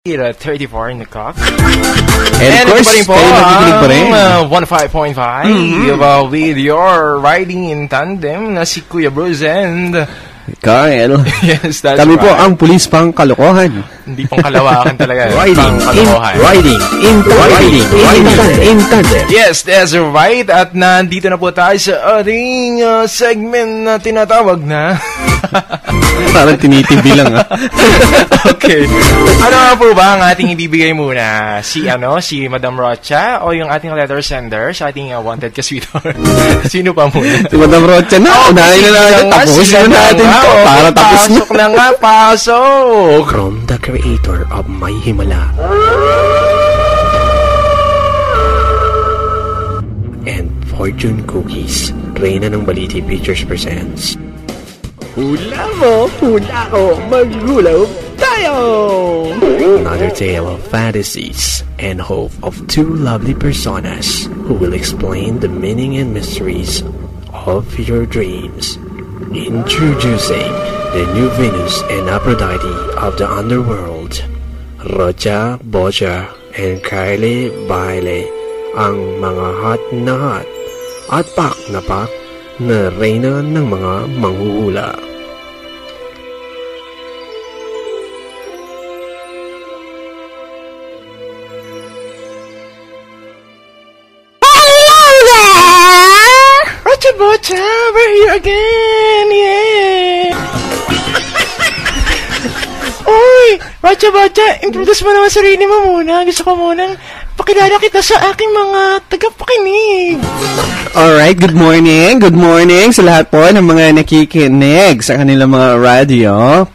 34 in the clock. And of course, kayo nakikinig pa rin. 105.5 with your riding in tandem na si Kuya Bruce and Kyle. Yes, that's Kami right. po ang pulis pang kalokohan. Hindi pang kalawakan talaga. Riding in tandem. Yes, that's right. At nandito na po tayo sa ating segment na tinatawag na Parang tinitibi lang Okay. Ano nga po ba ang ating ibibigay muna? Si Madam Rocha o yung ating letter sender sa ating wanted ka-sweetheart? Sino pa muna? Si Madam Rocha na. Unahin na natin. Tapusin na natin to. Para tapos na. Pasok na nga, pasok! From the creator of My Himala and Fortune Cookies, Reyna ng Baliti Pictures presents Hula mo, hula ko, maghulaw tayo! Another tale of fantasies and hope of two lovely personas who will explain the meaning and mysteries of your dreams. Introducing the new Venus and Aphrodite of the underworld, Rocha, Bocha, and Kylie Baile, ang mga hot na hot at pak na reyna ng mga manghuhula. Rocha Bocha, we're here again! Yeah! Uy! Rocha Bocha, introduce mo naman sarili mo muna. Gusto ko munang pakilala kita sa aking mga tagapakinig. Alright, good morning. Good morning sa lahat po ng mga nakikinig sa kanilang mga radio.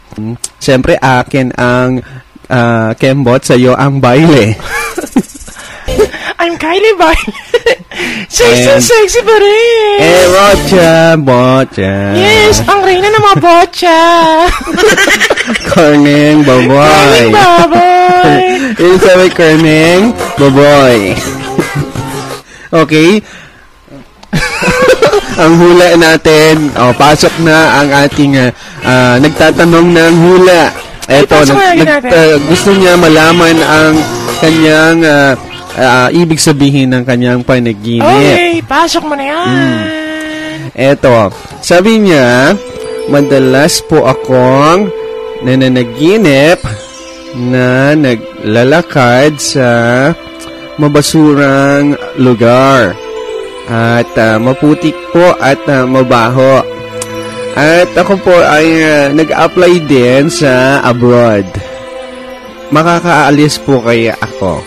Siyempre, akin ang Kembot, sa iyo ang Baile. I'm Kylie Baile. Sexy pa rin. Rocha, Bocha. Yes, ang reyna ng mga bocha. Corning, baboy. Yung sabi, Corning, baboy. Okay. Ang hula natin. Pasok na ang ating nagtatanong ng hula. Eto, gusto niya malaman ang kanyang ibig sabihin ng kanyang panaginip. Okay, pasok mo na yan. Eto, sabi niya, madalas po akong nananaginip na naglalakad sa mabasurang lugar at maputik po at mabaho. At ako po ay nag-apply din sa abroad. Makakaalis po kaya ako.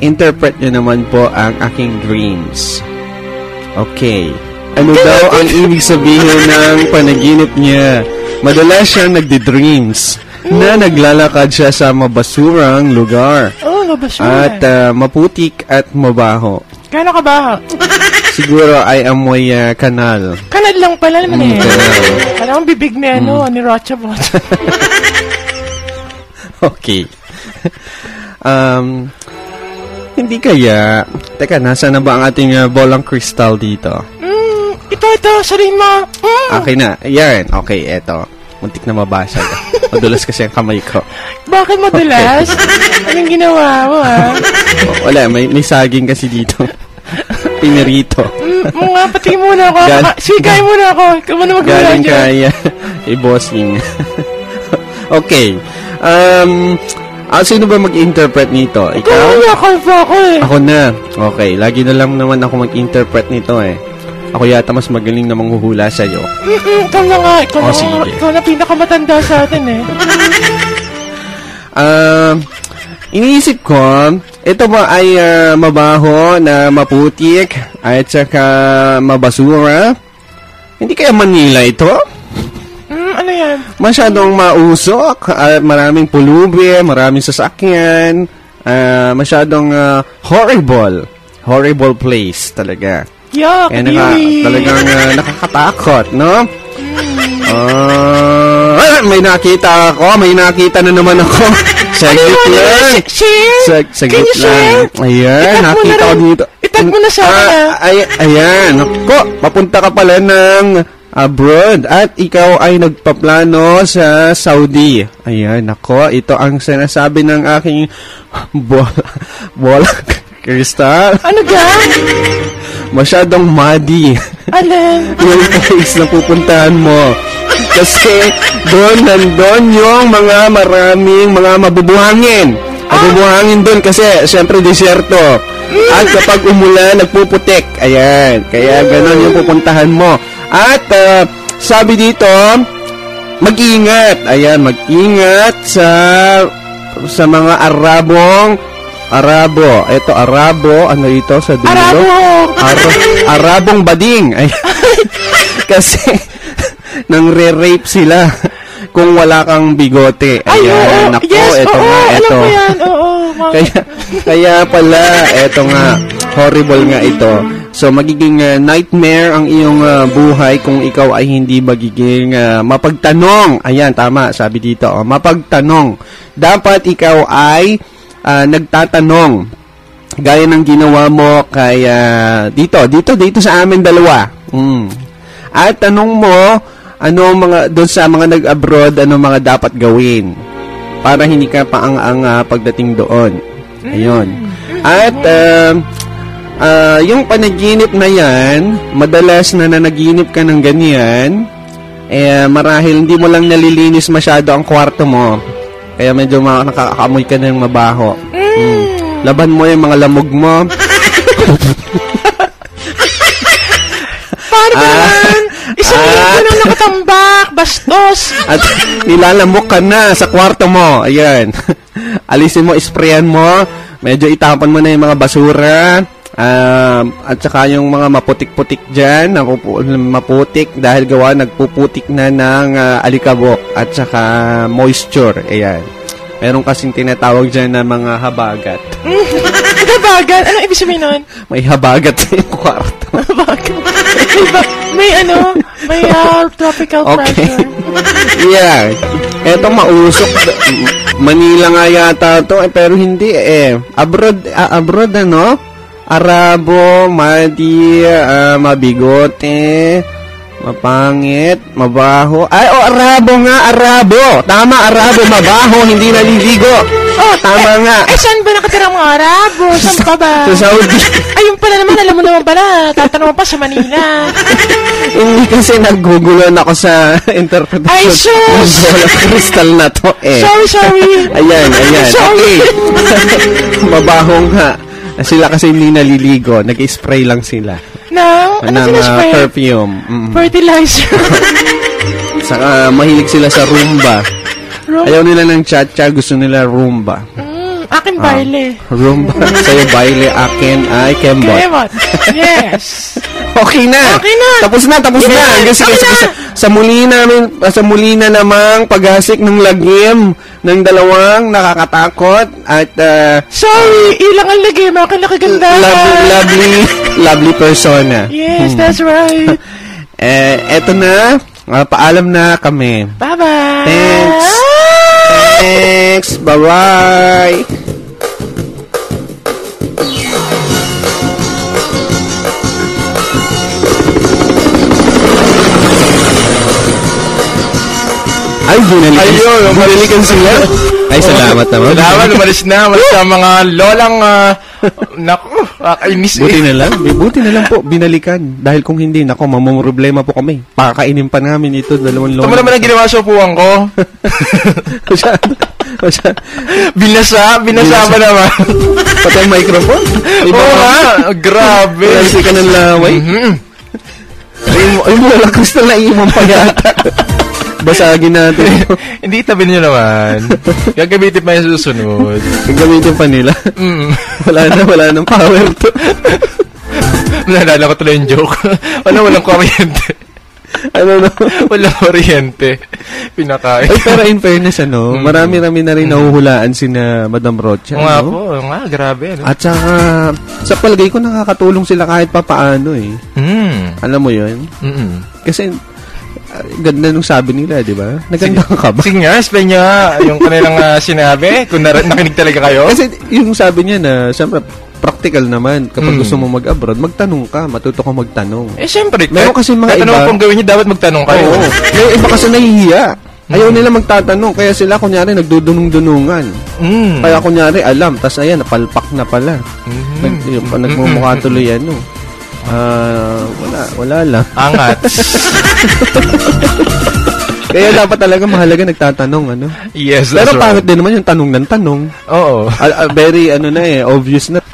Interpret nyo naman po ang aking dreams. Okay. Ano daw ang ibig sabihin ng panaginip niya? Madalas siyang nagdi-dreams na naglalakad siya sa mabasurang lugar. Oh, mabasura. At maputik at mabaho. Gano'n ka ba? Siguro ay amoy kanal. Kanal lang pala naman Alam mo bibig ni ni Rocha Bocha. Okay. Hindi kaya. Teka, nasa na ba ang ating bolang crystal dito? Ito, sabihin mo. Okay na. Ayan. Okay, eto. Muntik na mabasag. Madulas kasi ang kamay ko. Bakit madulas? Okay. Anong ginawa mo, Wala, may saging kasi dito. Pinirito. Mga pati muna ako. Sikay muna ako. Ikaw mo na magmula galing kaya. I-bossing. Okay. Sino ba mag-interpret nito? Ikaw? Ako na. Okay. Lagi na lang naman ako mag-interpret nito Ako yata mas magaling na manghuhula sa'yo. Ikaw na nga. Ikaw na pinakamatanda sa atin Iniisip ko, ito ba ay mabaho na maputik at saka mabasura? Hindi kaya Manila ito? Ano yan? Masyadong mausok, maraming pulubi, maraming sasakyan, masyadong horrible place talaga. Yuck, talagang nakakatakot, no? May nakita na naman ako. Saglit lang. Saglit lang. Ayan, nakita ko dito. Itag mo na sa akin. Ayan. Ako, papunta ka pala ng abroad at ikaw ay nagpaplano sa Saudi. Ayan, nako, ito ang sinasabi ng aking bola Crystal. Ano ga? Masyadong muddy. Alin? Yung place na pupuntahan mo. Kasi nandun yung maraming mga mabubuhangin. Mabubuhangin doon kasi syempre disyerto. At kapag umulan, nagpuputik. Ayan. Kaya ganon yung pupuntahan mo. At sabi dito, mag-ingat. Ayan, mag-ingat sa mga Arabo. Ito, Arabo. Ano ito sa dulo? Arabong bading. Ayan. Kasi nang-re-rape sila kung wala kang bigote. Ayan, nako, yes, ito nga, ito. Alam ko yan, Kaya pala, ito nga, horrible nga ito. So, magiging nightmare ang iyong buhay kung ikaw ay hindi magiging mapagtanong. Ayan, tama, sabi dito. Mapagtanong. Dapat ikaw ay nagtatanong. Gaya ng ginawa mo kay dito sa amin dalawa. At tanong mo, doon sa mga nag-abroad, ano mga dapat gawin para hindi ka paang-ang pagdating doon. Ayun. At yung panaginip na yan, madalas na nanaginip ka ng ganyan, marahil hindi mo lang nalilinis masyado ang kwarto mo. Kaya medyo nakakaamoy ka ng mabaho. Laban mo yung mga lamog mo. Paano ba naman? Isang linggo nang nakatambak, bastos. At nilalamok ka na sa kwarto mo. Ayan. Alisin mo, sprayan mo. Medyo itapan mo na yung mga basura. At saka yung mga maputik-putik dyan, maputik dahil gawa nagpuputik na ng alikabok at saka moisture. Ayan. Meron kasing tinatawag dyan na mga habagat. Habagat? Anong ibig sabihin nun? May habagat sa yung kwarto. Habagat? May tropical pressure. Yeah. Eto mausok. Manila nga yata to, pero hindi Abroad Arabo, madi, mabigote, mapangit, mabaho. Arabo nga, Arabo. Tama, Arabo, mabaho, hindi naliligo. Tama nga. Saan ba nakatira mga Arabo? Saan pa ba? Sa Saudi. Ayun pala naman, alam mo naman pala. Tatanong pa sa Manila. Hindi kasi nagugulan ako sa interpretation. Ay, sus! Ng crystal na to Sorry. Ayan. Sorry. Okay. Mabaho nga. Sila kasi hindi naliligo. Nag-spray lang sila. Ano sinaspray? Perfume. Fertilizer. Saka mahilig sila sa Roomba. Ayaw nila ng cha-cha. Gusto nila Roomba. Akin baile. Roomba. Sa'yo baile. Akin ay Kembot. Yes. Okay na. Tapos na. Kasi sa muli na namang paghasik ng lagim ng dalawang nakakatakot at sorry, ilang ang lagim, akin nakaganda. Lovely persona. Yes, that's right. Eto na. Paalam na kami. Bye-bye. Thanks. Bye-bye. Ay, binalikan sila. Ay, salamat naman. Salamat, umalis na. Sa mga lolang, naku, kakainis Buti na lang po, binalikan. Dahil kung hindi, naku, mamumroblema po kami. Pakakainin pa namin ito, dalawang lola. Ito mo naman ang ginawa sa upuan ko. Binasa ba naman? Pati ang microphone? Oo nga, grabe. Lansi ka ng laway. Ay mo, lang gusto na imong pa yata. Basagin natin. Hindi, tabi niyo naman. Gagamitin pa yung susunod. Gagamitin pa nila? Wala nang power to. Nalala ko tuloy yung joke. Walang kuryente. Walang kuryente. Pinakain. Ay, pero in fairness, marami-rami na rin nahuhulaan sina Madam Rocha. Nga po, grabe. At saka, sa palagay ko, nakakatulong sila kahit papaano Alam mo yun? Kasi, ganda nung sabi nila, di ba? Nagandang ka ba? Sige nga, explain niya yung kanilang sinabi, kung nakinig talaga kayo. Kasi yung sabi niya na, siyempre, practical naman. Kapag gusto mo mag-abroad, magtanong ka. Matuto ka magtanong. Siyempre. Meron kasi mga kahit iba. ano pong gawin niyo, dapat magtanong kayo. Oo. May iba kasi nahihiya. Ayaw nila magtatanong. Kaya sila, kunyari, nagdudunong-dunungan. Kaya, kunyari, alam. Tas ayan, napalpak na pala. Nagmumukha tuloy, wala lang. Angat. Kaya dapat talaga mahalaga nagtatanong, Yes, Pero that's right. pangit din naman yung tanong ng tanong. Oo. Very, obvious na.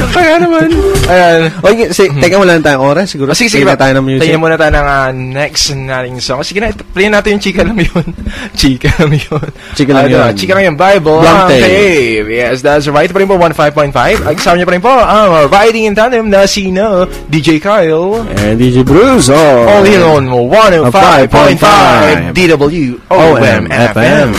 Kaya naman. Ayan. Okay, teka, wala na tayong oras. Siguro, Sige na tayo ng music. Tingnan muna tayo ng next nating song. Sige na, play natin yung Chika Lang Yun. Chika Lang Yun. Chika Lang Yun. Chika Lang Yun, Bible. Blank Okay. Yes, that's right. Ito pa rin po, 15.5. Kasama niyo pa rin po, Riding in Tandem na sino, DJ Kyle. And DJ Bruce. All here on 105.5 DWOM FM.